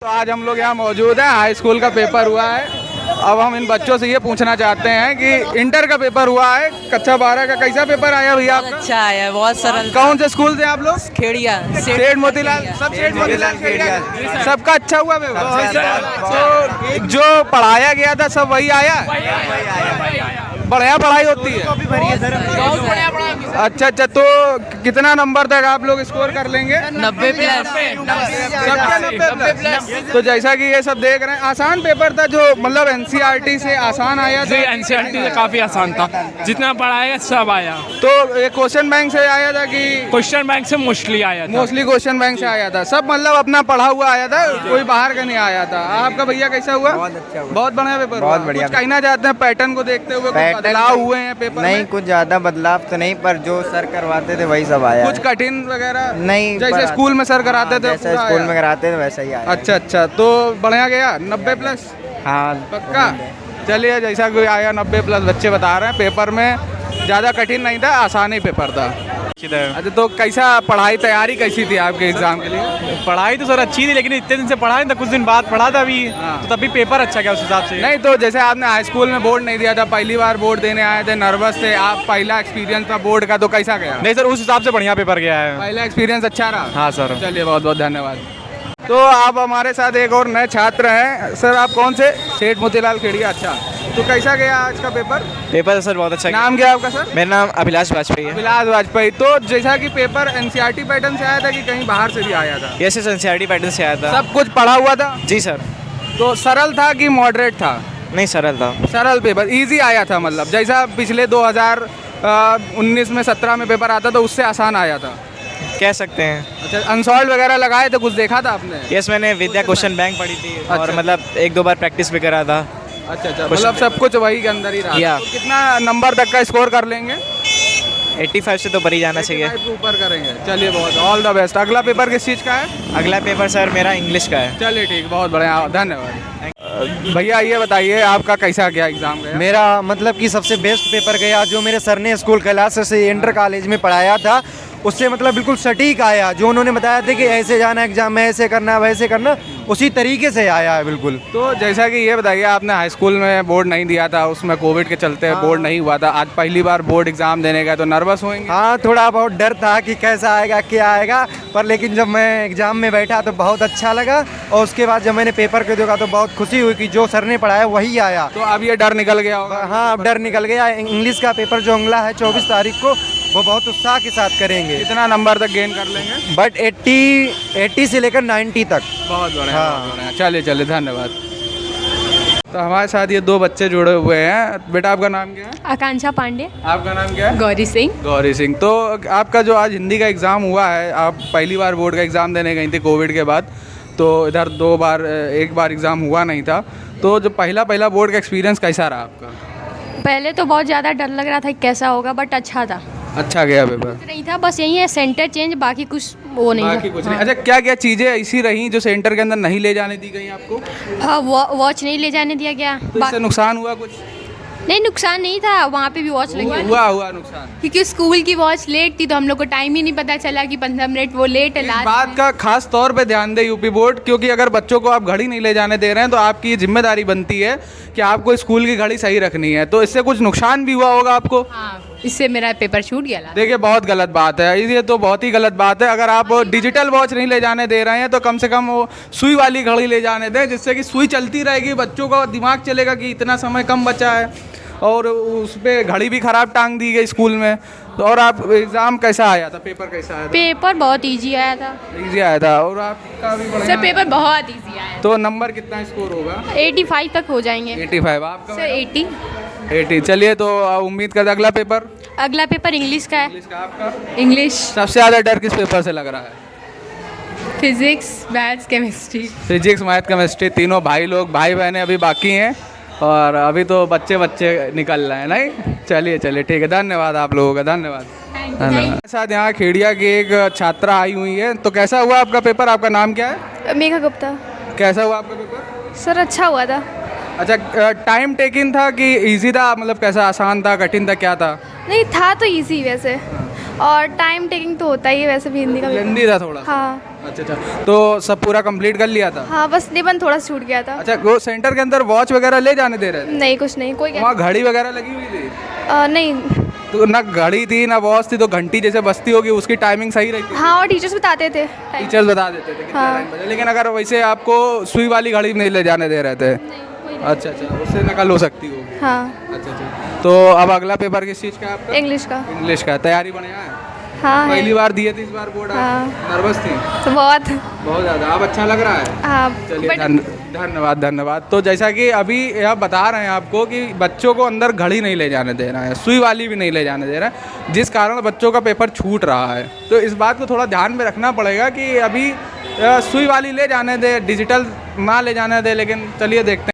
तो आज हम लोग यहाँ मौजूद हैं, हाई स्कूल का पेपर हुआ है। अब हम इन बच्चों से ये पूछना चाहते हैं कि इंटर का पेपर हुआ है, कक्षा 12 का कैसा पेपर आया भैया आपका? अच्छा आया, बहुत सरल। कौन से स्कूल थे आप लोग? खेड़िया, सेठ मोतीलाल, सब सेठ मोतीलाल खेड़िया, सबका अच्छा हुआ पेपर। तो जो पढ़ाया गया था सब वही आया? बढ़िया पढ़ाई होती है? अच्छा अच्छा, तो कितना नंबर तक आप लोग स्कोर कर लेंगे? 90 प्लस। सबका 90 प्लस। तो जैसा कि ये सब देख रहे हैं, आसान पेपर था जो मतलब एनसीईआरटी से आसान आया था? एनसीईआरटी से काफी आसान था, जितना पढ़ाया सब आया। तो ये क्वेश्चन बैंक से आया था कि? क्वेश्चन बैंक से मोस्टली आया था। मोस्टली क्वेश्चन बैंक से आया था, सब मतलब अपना पढ़ा हुआ आया था, कोई बाहर का नहीं आया था। आपका भैया कैसा हुआ? बहुत अच्छा हुआ, बहुत बढ़िया पेपर, बहुत बढ़िया। कुछ कहना चाहते हैं पैटर्न को देखते हुए? कुछ बदलाव हुए हैं पेपर नहीं, में? कुछ ज्यादा बदलाव तो नहीं, पर जो सर करवाते थे वही सब आया। कुछ कठिन वगैरह नहीं, जैसे स्कूल में सर कराते थे जैसे पूरा स्कूल आया? में कराते थे वैसा ही आया। अच्छा अच्छा, तो बढ़िया गया 90 प्लस? हाँ पक्का? चलिए, जैसा कोई आया 90 प्लस बच्चे बता रहे हैं, पेपर में ज़्यादा कठिन नहीं था, आसान ही पेपर था। अच्छा, तो कैसा पढ़ाई तैयारी कैसी थी आपके एग्जाम के लिए? पढ़ाई तो सर अच्छी थी, लेकिन इतने दिन से पढ़ा नहीं था, कुछ दिन बाद पढ़ा था अभी, तो तभी पेपर अच्छा गया उस हिसाब से। नहीं, तो जैसे आपने हाई स्कूल में बोर्ड नहीं दिया था, पहली बार बोर्ड देने आए थे, नर्वस थे आप, पहला एक्सपीरियंस था बोर्ड का, तो कैसा गया? नहीं सर, उस हिसाब से बढ़िया पेपर गया है। पहला एक्सपीरियंस अच्छा रहा? हाँ सर। चलिए, बहुत बहुत धन्यवाद। तो आप हमारे साथ एक और नए छात्र हैं। सर, आप कौन से? सेठ मोतीलाल खेड़िया। अच्छा, तो कैसा गया आज का पेपर? पेपर सर बहुत अच्छा नाम क्या है आपका सर? मेरा नाम अभिलाष वाजपेयी है। अभिलाष वाजपेयी। तो जैसा कि पेपर एनसीईआरटी पैटर्न से आया था कि कहीं बाहर से भी आया था? यस, एनसीईआरटी पैटर्न से आया था। सब कुछ पढ़ा हुआ था? जी सर। तो सरल था कि मॉडरेट था? नहीं, सरल था। सरल पेपर, इजी आया था, मतलब जैसा पिछले 2019 में 17 में पेपर आता था उससे आसान आया था, कह सकते हैं। अच्छा, अनसॉल्व वगैरह लगाए तो कुछ देखा था आपने? यस, मैंने विद्या क्वेश्चन बैंक पढ़ी थी और अच्छा। मतलब 1-2 बार प्रैक्टिस भी करा था। अच्छा अच्छा, मतलब सब कुछ वही के अंदर ही रहा। या। तो कितना नंबर तक का स्कोर कर लेंगे? 85 से तो ऊपर ही जाना चाहिए। 85 के ऊपर करेंगे। चलिए, बहुत ऑल द बेस्ट। अगला पेपर किस चीज़ का है? अगला पेपर सर मेरा इंग्लिश का है। चलिए ठीक, बहुत बढ़िया, धन्यवाद। भैया ये बताइए, आपका कैसा गया एग्जाम गया? मेरा मतलब कि सबसे बेस्ट पेपर गया, जो मेरे सर ने स्कूल क्लास से इंटर कॉलेज में पढ़ाया था उससे मतलब बिल्कुल सटीक आया। जो उन्होंने बताया था कि ऐसे जाना एग्जाम में, ऐसे करना वैसे करना, उसी तरीके से आया है बिल्कुल। तो जैसा कि ये बताइए, आपने हाई स्कूल में बोर्ड नहीं दिया था, उसमें कोविड के चलते बोर्ड नहीं हुआ था, आज पहली बार बोर्ड एग्जाम देने गए तो नर्वस होंगे? हाँ, थोड़ा बहुत डर था कि कैसा आएगा क्या आएगा, पर लेकिन जब मैं एग्ज़ाम में बैठा तो बहुत अच्छा लगा। और उसके बाद जब मैंने पेपर को देखा तो बहुत खुशी हुई कि जो सर ने पढ़ाया वही आया। तो अब ये डर निकल गया होगा? हाँ, अब डर निकल गया। इंग्लिश का पेपर जो अगला है 24 तारीख को, वो बहुत उत्साह के साथ करेंगे। कितना नंबर तक गेन कर लेंगे? बट 80 से लेकर 90 तक। बहुत बढ़िया, हाँ। बहुत बढ़िया। चलिए चलिए, धन्यवाद। तो हमारे साथ ये 2 बच्चे जुड़े हुए हैं। बेटा, आपका नाम क्या है? आकांक्षा पांडे। आपका नाम क्या है? गौरी सिंह। गौरी सिंह। तो आपका जो आज हिंदी का एग्ज़ाम हुआ है, आप पहली बार बोर्ड का एग्ज़ाम देने गई थी कोविड के बाद, तो इधर 2 बार, एक बार एग्ज़ाम हुआ नहीं था, तो जो पहला बोर्ड का एक्सपीरियंस कैसा रहा आपका? पहले तो बहुत ज़्यादा डर लग रहा था कि कैसा होगा, बट अच्छा था। अच्छा गया पेपर? नहीं था, बस यही है सेंटर चेंज, बाकी कुछ वो नहीं बाकी था। कुछ नहीं। अच्छा, क्या क्या चीज़ें ऐसी रहीं जो सेंटर के अंदर नहीं ले जाने दी गई आपको? हाँ, वॉच नहीं ले जाने दिया गया। तो इससे नुकसान हुआ कुछ? नहीं, नुकसान नहीं था, वहाँ पे भी वॉच लगी हुई। हुआ नुकसान? क्योंकि स्कूल की वॉच लेट थी तो हम लोग को टाइम ही नहीं पता चला कि 15 मिनट वो लेट है। इस बात का खास तौर पे ध्यान दे यूपी बोर्ड, क्योंकि अगर बच्चों को आप घड़ी नहीं ले जाने दे रहे हैं तो आपकी ये जिम्मेदारी बनती है कि आपको स्कूल की घड़ी सही रखनी है। तो इससे कुछ नुकसान भी हुआ होगा आपको? हाँ, इससे मेरा पेपर छूट गया। देखिए, बहुत गलत बात है ये, तो बहुत ही गलत बात है। अगर आप डिजिटल वॉच नहीं ले जाने दे रहे हैं तो कम से कम वो सुई वाली घड़ी ले जाने दें, जिससे कि सुई चलती रहेगी, बच्चों का दिमाग चलेगा कि इतना समय कम बचा है। और उस पर घड़ी भी ख़राब टांग दी गई स्कूल में। तो और आप एग्ज़ाम कैसा आया था, पेपर कैसा आया था? पेपर बहुत इजी आया था। इजी आया था, और आपका भी बढ़िया? सर, पेपर बहुत इजी आया। तो नंबर कितना स्कोर होगा? 85 तक हो जाएंगे। 85। आपका? सर 80। चलिए, तो उम्मीद करते अगला पेपर? अगला पेपर इंग्लिश का है। इंग्लिश का आपका? इंग्लिश। सबसे ज़्यादा डर किस पेपर से लग रहा है? Physics, maths, chemistry. Physics, math, chemistry, तीनों भाई बहनें अभी बाकी हैं, और अभी तो बच्चे निकल रहे हैं। नहीं, चलिए चलिए, ठीक है, धन्यवाद आप लोगों का, धन्यवाद। धन्यवाद। साथ यहाँ खेड़िया की एक छात्रा आई हुई है। तो कैसा हुआ आपका पेपर? आपका नाम क्या है? मेघा गुप्ता। कैसा हुआ आपका पेपर? सर अच्छा हुआ था। अच्छा, टाइम टेकिंग था कि इजी था, मतलब कैसा, आसान था, कठिन था, क्या था? नहीं था तो इजी वैसे, और टाइम टेकिंग तो होता ही है वैसे भी हिंदी का। लेंदी था थोड़ा? हाँ। अच्छा अच्छा, तो सब पूरा कंप्लीट कर लिया था? हाँ बस निबंध थोड़ा छूट गया था। अच्छा, वो सेंटर के अंदर वॉच वगैरह ले जाने दे रहे थे? नहीं कुछ नहीं, कोई वहाँ घड़ी वगैरह लगी हुई थी? नहीं। तो ना घड़ी थी ना वॉच थी, तो घंटी जैसे बजती होगी उसकी टाइमिंग सही रहती है? हाँ और टीचर्स बताते थे। टीचर्स बता देते थे कितना हाँ। टाइम बजे, लेकिन अगर वैसे आपको सुई वाली घड़ी नहीं ले जाने दे रहे थे? अच्छा अच्छा, उससे नकल हो सकती होगी। हाँ अच्छा अच्छा, तो अब अगला पेपर किस चीज़ का है आपका? इंग्लिश का। इंग्लिश का। तैयारी बढ़िया है? हाँ है। पहली बार दिए थे इस बार बोर्ड? हाँ। नर्वस थी? तो बहुत। बहुत ज़्यादा। अब अच्छा लग रहा है? हाँ चलिए, बट धन्यवाद धन्यवाद। तो जैसा कि अभी यह बता रहे हैं आपको कि बच्चों को अंदर घड़ी नहीं ले जाने दे रहा है, सुई वाली भी नहीं ले जाने दे रहा है, जिस कारण बच्चों का पेपर छूट रहा है। तो इस बात को थोड़ा ध्यान में रखना पड़ेगा कि अभी सुई वाली ले जाने दे, डिजिटल ना ले जाने दे। लेकिन चलिए देखते हैं।